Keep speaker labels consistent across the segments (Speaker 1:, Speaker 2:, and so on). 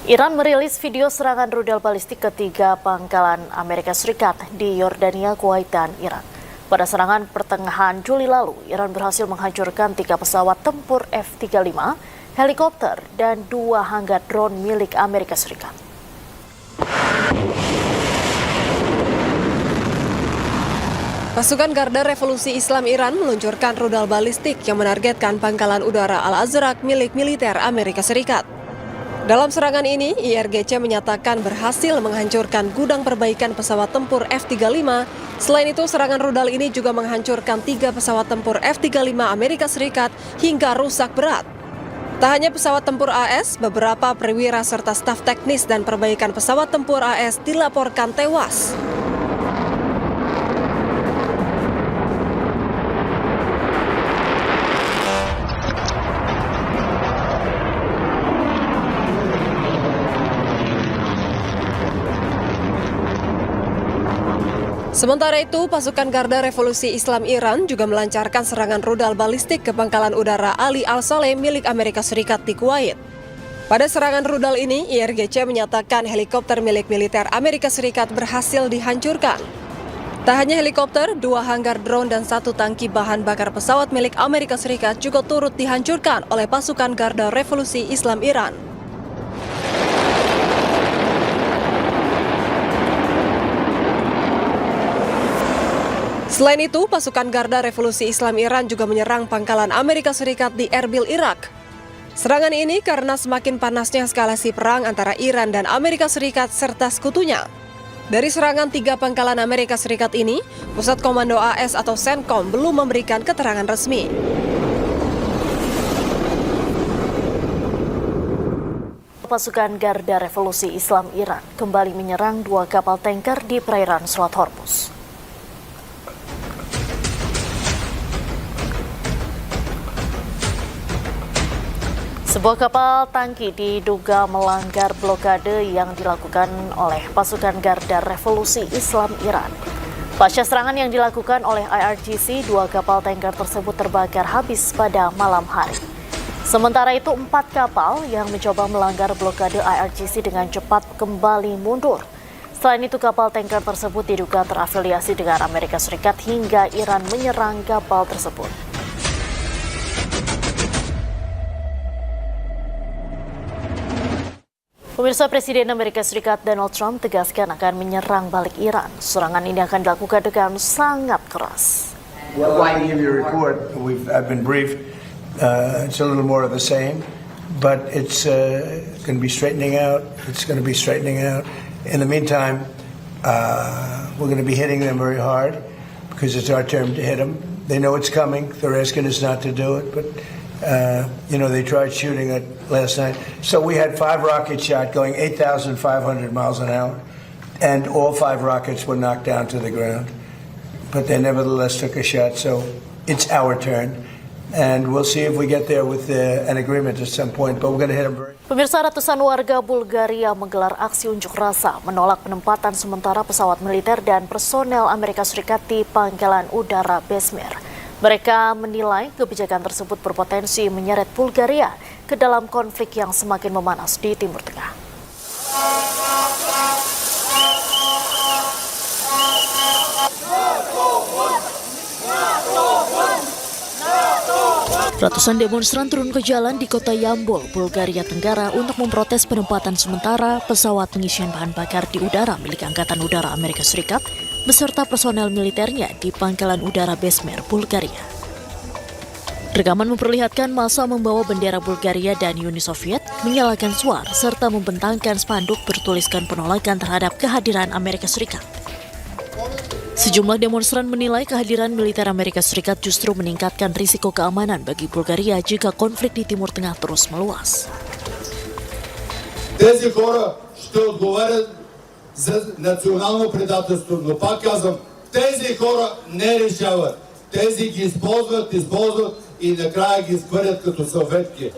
Speaker 1: Iran merilis video serangan rudal balistik ketiga pangkalan Amerika Serikat di Yordania, Kuwait, dan Irak. Pada serangan pertengahan Juli lalu, Iran berhasil menghancurkan 3 pesawat tempur F-35, helikopter, dan 2 hanggar drone milik Amerika Serikat.
Speaker 2: Pasukan Garda Revolusi Islam Iran meluncurkan rudal balistik yang menargetkan pangkalan udara Al-Azraq milik militer Amerika Serikat. Dalam serangan ini, IRGC menyatakan berhasil menghancurkan gudang perbaikan pesawat tempur F-35. Selain itu, serangan rudal ini juga menghancurkan 3 pesawat tempur F-35 Amerika Serikat hingga rusak berat. Tak hanya pesawat tempur AS, beberapa perwira serta staf teknis dan perbaikan pesawat tempur AS dilaporkan tewas. Sementara itu, pasukan Garda Revolusi Islam Iran juga melancarkan serangan rudal balistik ke pangkalan udara Ali Al-Saleh milik Amerika Serikat di Kuwait. Pada serangan rudal ini, IRGC menyatakan helikopter milik militer Amerika Serikat berhasil dihancurkan. Tak hanya helikopter, 2 hanggar drone dan 1 tangki bahan bakar pesawat milik Amerika Serikat juga turut dihancurkan oleh pasukan Garda Revolusi Islam Iran. Selain itu, pasukan Garda Revolusi Islam Iran juga menyerang pangkalan Amerika Serikat di Erbil, Irak. Serangan ini karena semakin panasnya eskalasi perang antara Iran dan Amerika Serikat serta sekutunya. Dari serangan 3 pangkalan Amerika Serikat ini, Pusat Komando AS atau CENTCOM belum memberikan keterangan resmi.
Speaker 1: Pasukan Garda Revolusi Islam Iran kembali menyerang 2 kapal tanker di perairan Selat Hormuz. Sebuah kapal tangki diduga melanggar blokade yang dilakukan oleh pasukan Garda Revolusi Islam Iran. Pasca serangan yang dilakukan oleh IRGC, 2 kapal tanker tersebut terbakar habis pada malam hari. Sementara itu, 4 kapal yang mencoba melanggar blokade IRGC dengan cepat kembali mundur. Selain itu, kapal tanker tersebut diduga terafiliasi dengan Amerika Serikat hingga Iran menyerang kapal tersebut. Pemirsa, Presiden Amerika Serikat Donald Trump tegaskan akan menyerang balik Iran. Serangan ini akan dilakukan dengan sangat keras.
Speaker 3: Well, I give you a report. I've been briefed. It's a little more of the same, but it's going to be straightening out. It's going to be straightening out. In the meantime, we're going to be hitting them very hard because it's our turn to hit them. They know it's coming. They're asking us not to do it, but they tried shooting it last night. So we had 5 rocket shots going 8,500 miles an hour, and all 5 rockets were knocked down to the ground. But they nevertheless took a shot, so it's our turn. And we'll see if we get there with an agreement at some point, but we're going to hit them very...
Speaker 1: Pemirsa, ratusan warga Bulgaria menggelar aksi unjuk rasa menolak penempatan sementara pesawat militer dan personel Amerika Serikat di pangkalan udara Besmer. Mereka menilai kebijakan tersebut berpotensi menyeret Bulgaria ke dalam konflik yang semakin memanas di Timur Tengah. Ratusan demonstran turun ke jalan di kota Yambol, Bulgaria Tenggara untuk memprotes penempatan sementara pesawat pengisian bahan bakar di udara milik Angkatan Udara Amerika Serikat beserta personel militernya di pangkalan udara Besmer, Bulgaria. Rekaman memperlihatkan massa membawa bendera Bulgaria dan Uni Soviet, menyalakan suar, serta membentangkan spanduk bertuliskan penolakan terhadap kehadiran Amerika Serikat. Sejumlah demonstran menilai kehadiran militer Amerika Serikat justru meningkatkan risiko keamanan bagi Bulgaria jika konflik di Timur Tengah terus meluas.
Speaker 4: Тези хора ще отговарят за национално предателство, но пак казвам, тези хора не решават. Тези ги използват и накрая ги изхвърлят като салфетки.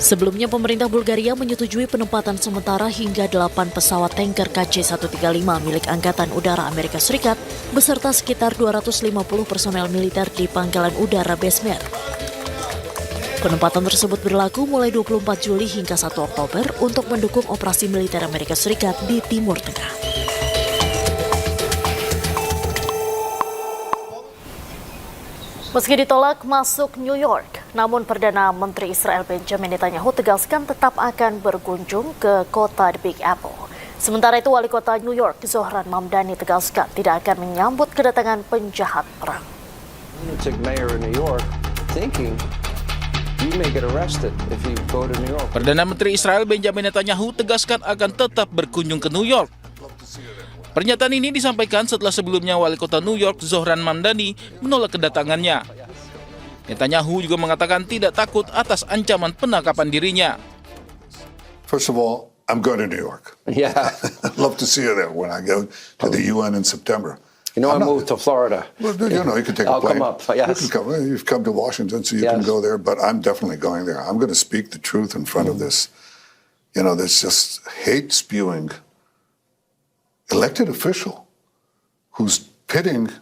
Speaker 1: Sebelumnya, pemerintah Bulgaria menyetujui penempatan sementara hingga 8 pesawat tanker KC-135 milik Angkatan Udara Amerika Serikat beserta sekitar 250 personel militer di pangkalan udara Besmer. Penempatan tersebut berlaku mulai 24 Juli hingga 1 Oktober untuk mendukung operasi militer Amerika Serikat di Timur Tengah. Meski ditolak masuk New York, namun Perdana Menteri Israel Benjamin Netanyahu tegaskan tetap akan berkunjung ke kota The Big Apple. Sementara itu, Wali Kota New York, Zohran Mamdani, tegaskan tidak akan menyambut kedatangan penjahat perang.
Speaker 5: Lunatic mayor in New York thinking you may get arrested if you go to New York.
Speaker 6: Perdana Menteri Israel Benjamin Netanyahu tegaskan akan tetap berkunjung ke New York. Pernyataan ini disampaikan setelah sebelumnya Wali Kota New York Zohran Mamdani menolak kedatangannya. Netanyahu juga mengatakan tidak takut atas ancaman penangkapan dirinya.
Speaker 7: First of all, I'm going to New York.
Speaker 5: Yeah.
Speaker 7: I'd love to see you there when I go to the UN in September.
Speaker 5: You know, I moved to Florida.
Speaker 7: Well, you know, you can take a
Speaker 5: I'll
Speaker 7: plane.
Speaker 5: come up, yes.
Speaker 7: You can come. You've come to Washington, so you can go there. But I'm definitely going there. I'm going to speak the truth in front of this. You know, this just hate spewing elected official who's pitting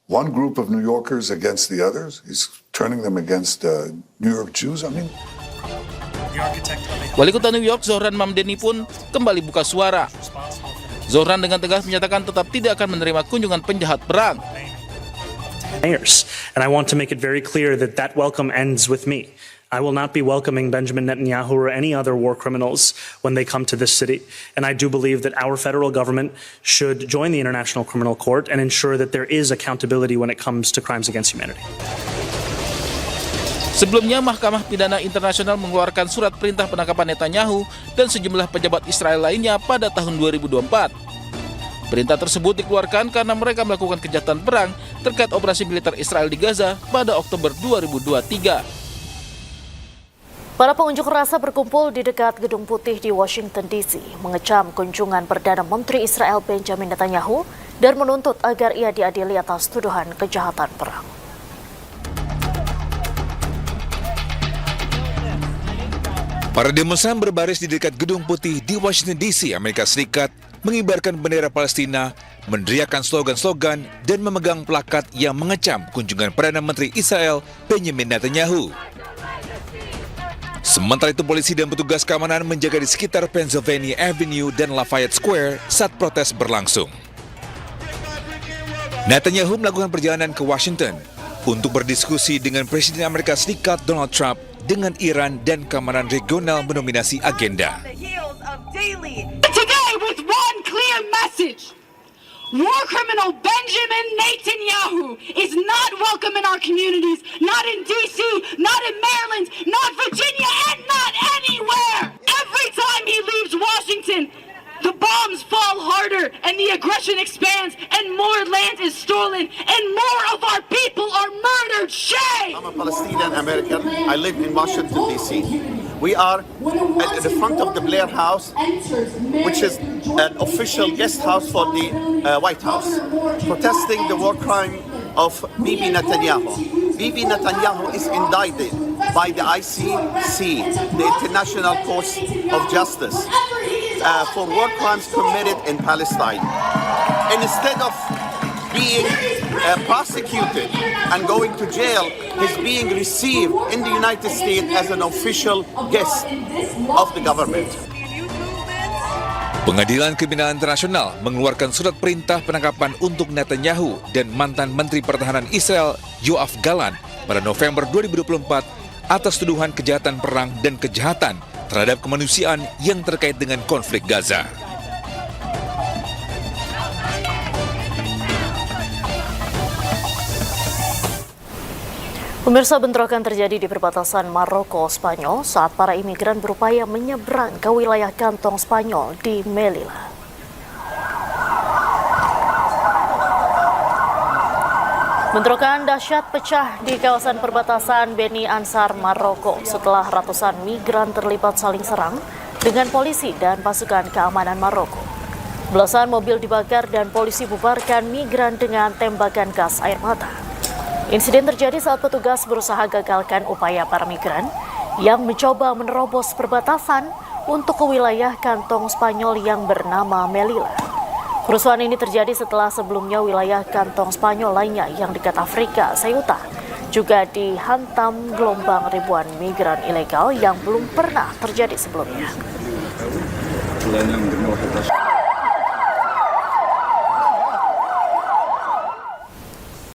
Speaker 7: one group of New Yorkers against the others. He's turning them against New York Jews. I mean.
Speaker 6: Wali Kota New York Zohran Mamdani pun kembali buka suara. Zohran dengan tegas menyatakan tetap tidak akan menerima kunjungan penjahat perang.
Speaker 8: And I want to make it very clear that that welcome ends with me. I will not be welcoming Benjamin Netanyahu or any other war criminals when they come to this city. And I do believe that our federal government should join the International Criminal Court and ensure that there is accountability when it comes to crimes against humanity.
Speaker 6: Sebelumnya, Mahkamah Pidana Internasional mengeluarkan surat perintah penangkapan Netanyahu dan sejumlah pejabat Israel lainnya pada tahun 2024. Perintah tersebut dikeluarkan karena mereka melakukan kejahatan perang terkait operasi militer Israel di Gaza pada Oktober 2023.
Speaker 1: Para pengunjuk rasa berkumpul di dekat Gedung Putih di Washington DC, mengecam kunjungan Perdana Menteri Israel Benjamin Netanyahu dan menuntut agar ia diadili atas tuduhan kejahatan perang.
Speaker 9: Para demonstran berbaris di dekat Gedung Putih di Washington DC, Amerika Serikat, mengibarkan bendera Palestina, meneriakkan slogan-slogan, dan memegang plakat yang mengecam kunjungan Perdana Menteri Israel Benjamin Netanyahu. Sementara itu, polisi dan petugas keamanan menjaga di sekitar Pennsylvania Avenue dan Lafayette Square saat protes berlangsung. Netanyahu melakukan perjalanan ke Washington untuk berdiskusi dengan Presiden Amerika Serikat Donald Trump dengan Iran dan keamanan regional mendominasi agenda.
Speaker 10: Today with one clear message. War criminal Benjamin Netanyahu is not welcome in our communities, not in D.C., not in Maryland, not Virginia, and not anywhere. Every time he leaves Washington, the bombs fall harder and the aggression expands and more land is stolen and more of our people are murdered. Shame!
Speaker 11: I'm a Palestinian American. I live in Washington, D.C. We are at the front of the Blair House, which is an official guest house for the White House, protesting the war crime of Bibi Netanyahu. Bibi Netanyahu is indicted by the ICC, the International Court of Justice, for war crimes committed in Palestine. And instead of being prosecuted and going to jail, he's being received in the United States as an official guest of the government.
Speaker 9: Pengadilan Kriminal Internasional mengeluarkan surat perintah penangkapan untuk Netanyahu dan mantan Menteri Pertahanan Israel Yoav Gallant pada November 2024 atas tuduhan kejahatan perang dan kejahatan terhadap kemanusiaan yang terkait dengan konflik Gaza.
Speaker 1: Pemirsa, bentrokan terjadi di perbatasan Maroko-Spanyol saat para imigran berupaya menyeberang ke wilayah kantong Spanyol di Melilla. Bentrokan dahsyat pecah di kawasan perbatasan Beni Ansar, Maroko setelah ratusan migran terlibat saling serang dengan polisi dan pasukan keamanan Maroko. Belasan mobil dibakar dan polisi bubarkan migran dengan tembakan gas air mata. Insiden terjadi saat petugas berusaha gagalkan upaya para migran yang mencoba menerobos perbatasan untuk ke wilayah kantong Spanyol yang bernama Melilla. Kerusuhan ini terjadi setelah sebelumnya wilayah kantong Spanyol lainnya yang dekat Afrika, Ceuta, juga dihantam gelombang ribuan migran ilegal yang belum pernah terjadi sebelumnya.